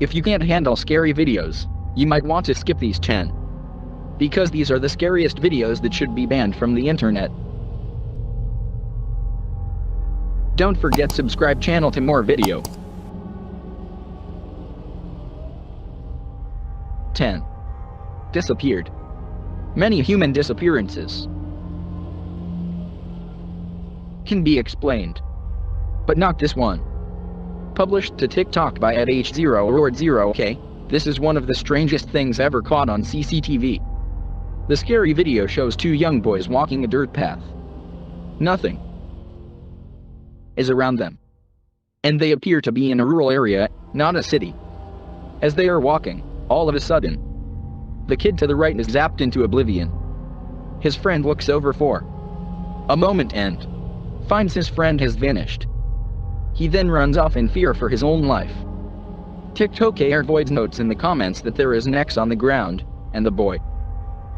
If you can't handle scary videos, you might want to skip these 10. Because these are the scariest videos that should be banned from the internet. Don't forget subscribe channel to more video. 10. Disappeared. Many human disappearances can be explained, but not this one. Published to TikTok by @H0Lord0K, this is one of the strangest things ever caught on CCTV. The scary video shows two young boys walking a dirt path. Nothing is around them, and they appear to be in a rural area, not a city. As they are walking, all of a sudden, the kid to the right is zapped into oblivion. His friend looks over for a moment and finds his friend has vanished. He then runs off in fear for his own life. TikToker Voids notes in the comments that there is an X on the ground, and the boy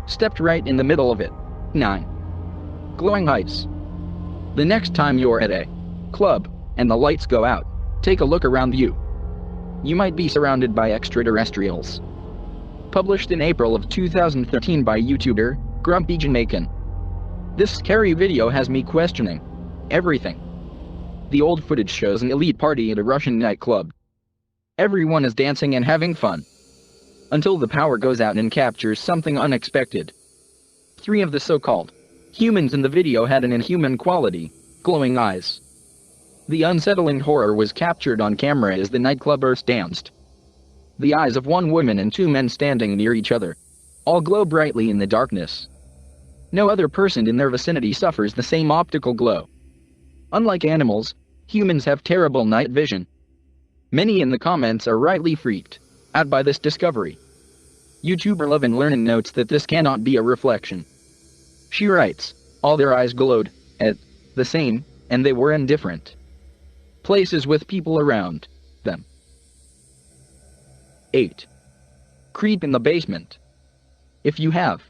stepped right in the middle of it. 9. Glowing lights. The next time you're at a club, and the lights go out, take a look around you. You might be surrounded by extraterrestrials. Published in April of 2013 by YouTuber, Grumpy Jamaican. This scary video has me questioning everything. The old footage shows an elite party at a Russian nightclub. Everyone is dancing and having fun, until the power goes out and captures something unexpected. 3 of the so-called humans in the video had an inhuman quality, glowing eyes. The unsettling horror was captured on camera as the nightclubbers danced. The eyes of one woman and 2 men standing near each other all glow brightly in the darkness. No other person in their vicinity suffers the same optical glow. Unlike animals, humans have terrible night vision. Many in the comments are rightly freaked out by this discovery. YouTuber Love and Learning notes that this cannot be a reflection. She writes, all their eyes glowed at the same, and they were in different places with people around them. 8. Creep in the basement. If you have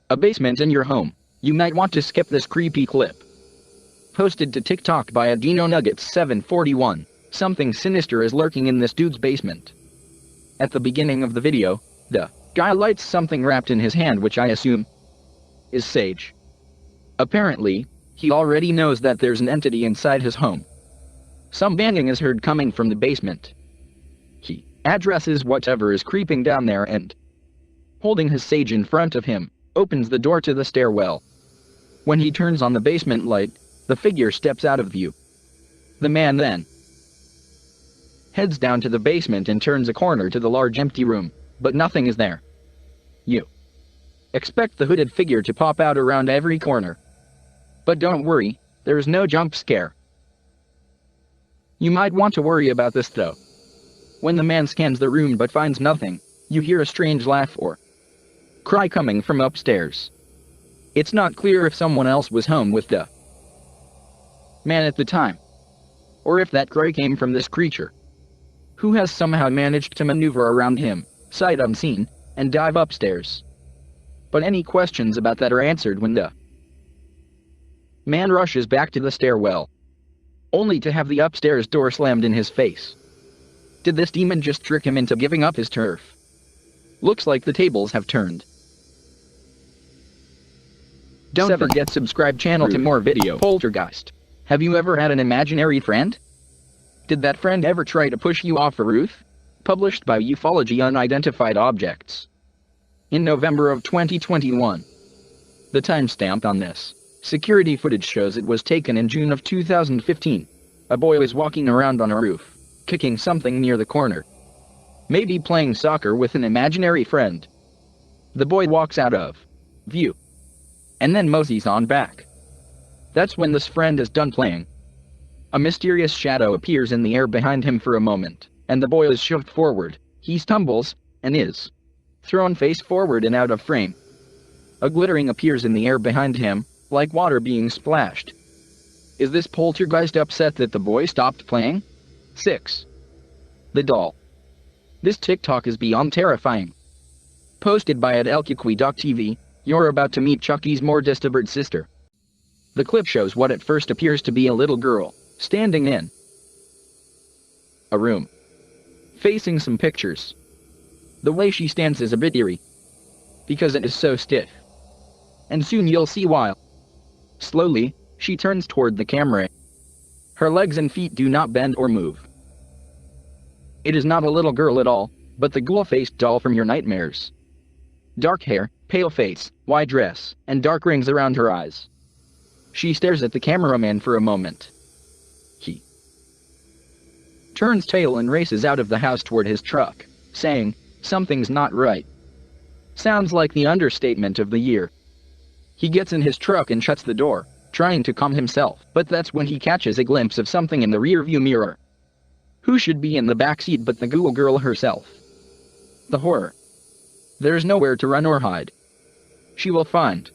a basement in your home, you might want to skip this creepy clip. Posted to TikTok by Adino Nuggets 741, something sinister is lurking in this dude's basement. At the beginning of the video, the guy lights something wrapped in his hand, which I assume is sage. Apparently, he already knows that there's an entity inside his home. Some banging is heard coming from the basement. He addresses whatever is creeping down there and, holding his sage in front of him, opens the door to the stairwell. When he turns on the basement light, the figure steps out of view. The man then heads down to the basement and turns a corner to the large empty room, but nothing is there. You expect the hooded figure to pop out around every corner. But don't worry, there is no jump scare. You might want to worry about this though. When the man scans the room but finds nothing, you hear a strange laugh or cry coming from upstairs. It's not clear if someone else was home with the man at the time, or if that cry came from this creature, who has somehow managed to maneuver around him, sight unseen, and dive upstairs. But any questions about that are answered when the man rushes back to the stairwell, only to have the upstairs door slammed in his face. Did this demon just trick him into giving up his turf? Looks like the tables have turned. Don't forget subscribe channel to more video. Poltergeist. Have you ever had an imaginary friend? Did that friend ever try to push you off a roof? Published by Ufology Unidentified Objects. In November of 2021. The timestamp on this security footage shows it was taken in June of 2015. A boy was walking around on a roof, kicking something near the corner. Maybe playing soccer with an imaginary friend. The boy walks out of view, and then moseys on back. That's when this friend is done playing. A mysterious shadow appears in the air behind him for a moment, and the boy is shoved forward. He stumbles, and is thrown face forward and out of frame. A glittering appears in the air behind him, like water being splashed. Is this poltergeist upset that the boy stopped playing? 6. The doll. This TikTok is beyond terrifying. Posted by @elkukui.tv, you're about to meet Chucky's more disturbed sister. The clip shows what at first appears to be a little girl, standing in a room facing some pictures. The way she stands is a bit eerie, because it is so stiff. And soon you'll see why. Slowly, she turns toward the camera. Her legs and feet do not bend or move. It is not a little girl at all, but the ghoul-faced doll from your nightmares. Dark hair, pale face, white dress, and dark rings around her eyes. She stares at the cameraman for a moment. He turns tail and races out of the house toward his truck, saying, "Something's not right." Sounds like the understatement of the year. He gets in his truck and shuts the door, trying to calm himself, but that's when he catches a glimpse of something in the rearview mirror. Who should be in the backseat but the ghoul girl herself? The horror. There's nowhere to run or hide. She will find.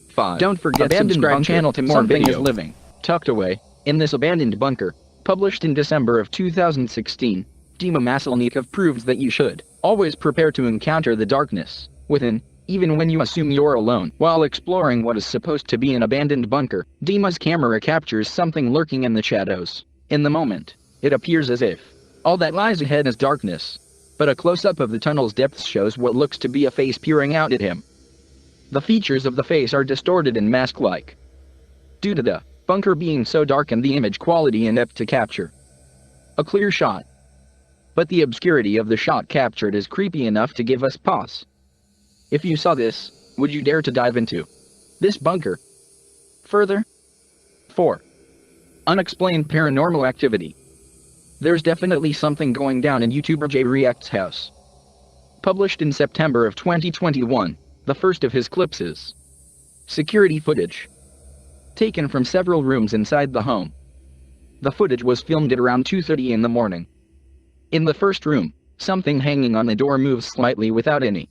5. Don't forget to subscribe channel to more Something video. Is living, tucked away, in this abandoned bunker. Published in December of 2016, Dima Masalnikov proves that you should always prepare to encounter the darkness within, even when you assume you're alone. While exploring what is supposed to be an abandoned bunker, Dima's camera captures something lurking in the shadows. In the moment, it appears as if all that lies ahead is darkness, but a close-up of the tunnel's depths shows what looks to be a face peering out at him. The features of the face are distorted and mask-like, due to the bunker being so dark and the image quality inept to capture a clear shot. But the obscurity of the shot captured is creepy enough to give us pause. If you saw this, would you dare to dive into this bunker further? 4. Unexplained paranormal activity. There's definitely something going down in YouTuber J React's house. Published in September of 2021, the first of his clips is security footage, taken from several rooms inside the home. The footage was filmed at around 2:30 in the morning. In the first room, something hanging on the door moves slightly without any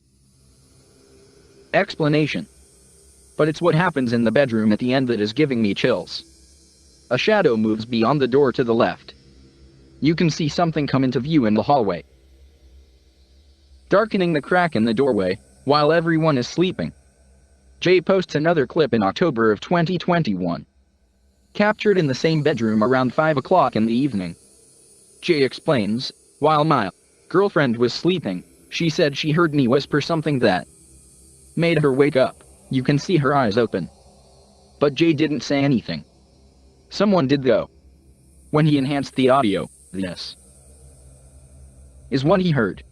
explanation. But it's what happens in the bedroom at the end that is giving me chills. A shadow moves beyond the door to the left. You can see something come into view in the hallway, darkening the crack in the doorway, while everyone is sleeping. Jay posts another clip in October of 2021. Captured in the same bedroom around 5 o'clock in the evening. Jay explains, "While my girlfriend was sleeping, she said she heard me whisper something that made her wake up. You can see her eyes open. But Jay didn't say anything. Someone did though. When he enhanced the audio, this is what he heard."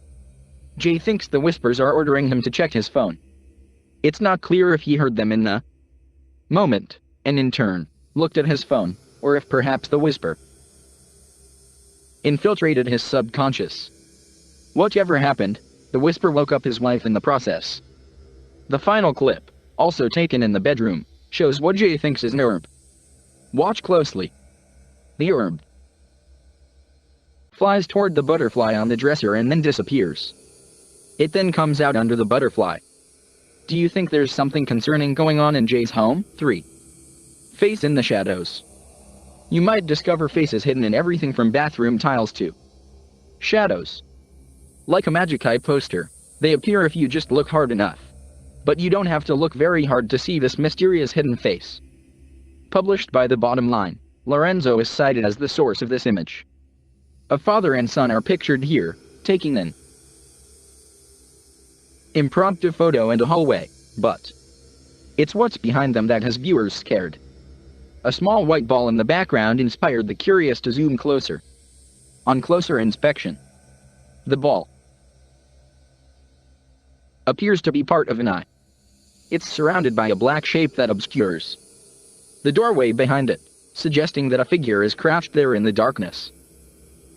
Jay thinks the whispers are ordering him to check his phone. It's not clear if he heard them in the moment, and in turn, looked at his phone, or if perhaps the whisper infiltrated his subconscious. Whatever happened, the whisper woke up his wife in the process. The final clip, also taken in the bedroom, shows what Jay thinks is an orb. Watch closely. The orb flies toward the butterfly on the dresser and then disappears. It then comes out under the butterfly. Do you think there's something concerning going on in Jay's home? 3. Face in the shadows. You might discover faces hidden in everything from bathroom tiles to shadows. Like a Magic Eye poster, they appear if you just look hard enough. But you don't have to look very hard to see this mysterious hidden face. Published by The Bottom Line, Lorenzo is cited as the source of this image. A father and son are pictured here, taking an impromptu photo in a hallway, but it's what's behind them that has viewers scared. A small white ball in the background inspired the curious to zoom closer. On closer inspection, the ball appears to be part of an eye. It's surrounded by a black shape that obscures the doorway behind it, suggesting that a figure is crouched there in the darkness.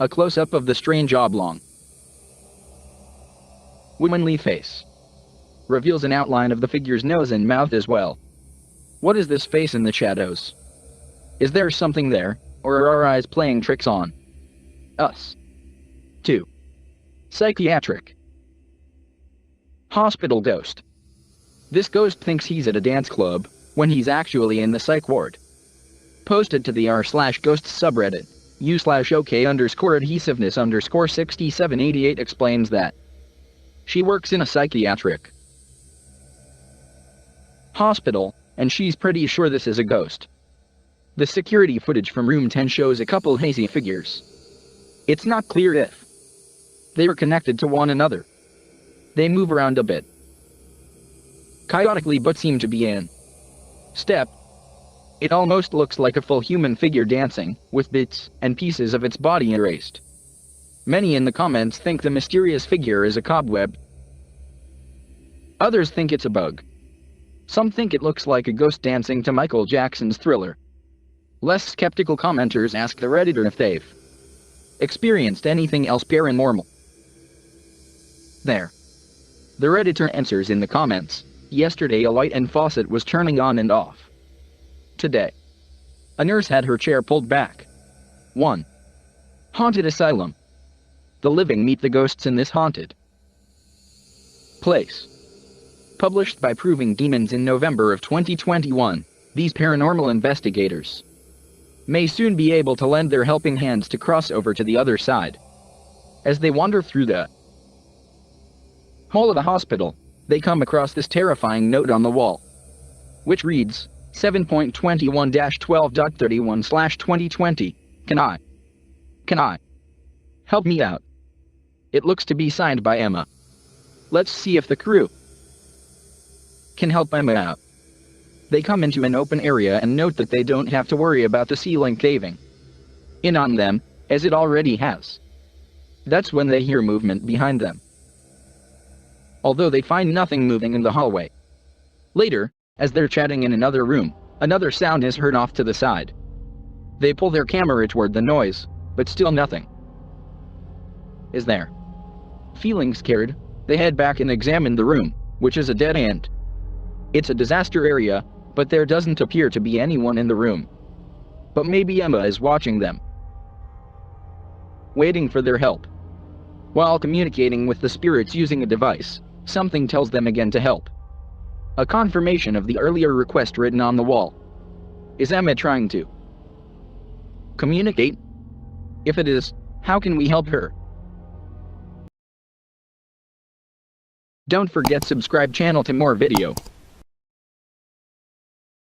A close-up of the strange oblong womanly face reveals an outline of the figure's nose and mouth as well. What is this face in the shadows? Is there something there, or are our eyes playing tricks on us? 2. Psychiatric. Hospital ghost. This ghost thinks he's at a dance club, when he's actually in the psych ward. Posted to the r/ghosts subreddit, u/ok_adhesiveness_6788 explains that she works in a psychiatric hospital, and she's pretty sure this is a ghost. The security footage from room 10 shows a couple hazy figures It's not clear if they are connected to one another. They move around a bit, chaotically, but seem to be in step. It almost looks like a full human figure dancing, with bits and pieces of its body erased. Many in the comments think the mysterious figure is a cobweb. Others think it's a bug. Some think it looks like a ghost dancing to Michael Jackson's Thriller. Less skeptical commenters ask the Redditor if they've experienced anything else paranormal. There. The Redditor answers in the comments. Yesterday a light and faucet was turning on and off. Today, a nurse had her chair pulled back. 1. Haunted Asylum. The living meet the ghosts in this haunted place. Published by Proving Demons in November of 2021, these paranormal investigators may soon be able to lend their helping hands to cross over to the other side. As they wander through the hall of the hospital, they come across this terrifying note on the wall, which reads, 7.21-12.31/2020, Can I help me out? It looks to be signed by Emma. Let's see if the crew can help Emma out. They come into an open area and note that they don't have to worry about the ceiling caving in on them, as it already has. That's when they hear movement behind them, although they find nothing moving in the hallway. Later, as they're chatting in another room, another sound is heard off to the side. They pull their camera toward the noise, but still nothing is there. Feeling scared, they head back and examine the room, which is a dead end. It's a disaster area, but there doesn't appear to be anyone in the room. But maybe Emma is watching them, waiting for their help. While communicating with the spirits using a device, something tells them again to help. A confirmation of the earlier request written on the wall. Is Emma trying to communicate? If it is, how can we help her? Don't forget subscribe channel to more video.